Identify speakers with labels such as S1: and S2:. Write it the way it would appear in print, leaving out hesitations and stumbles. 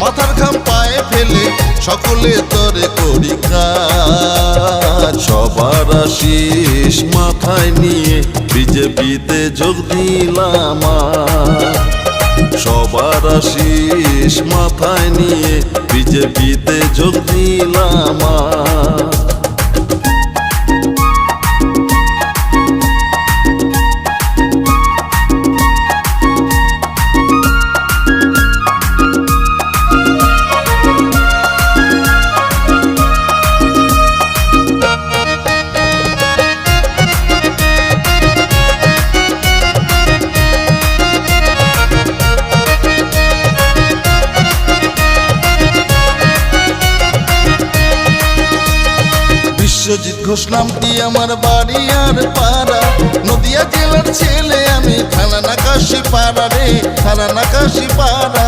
S1: মাথার ঘাম পায়ে ফেলে সকলে তরে করি কাজ। সবার আশিস মাথায় নিয়ে বিজেপিতে যোগ দিলাম। সবার আশিস মাথায় নিয়ে বিজেপিতে যোগ দিলাম। বিশ্বজিৎ ঘোষ নামটি আমার বাড়ি আর পাড়া, নদিয়া জেলার ছেলে আমি, থানা নাকাশি পাড়া রে, থানা নাকাশি পাড়া।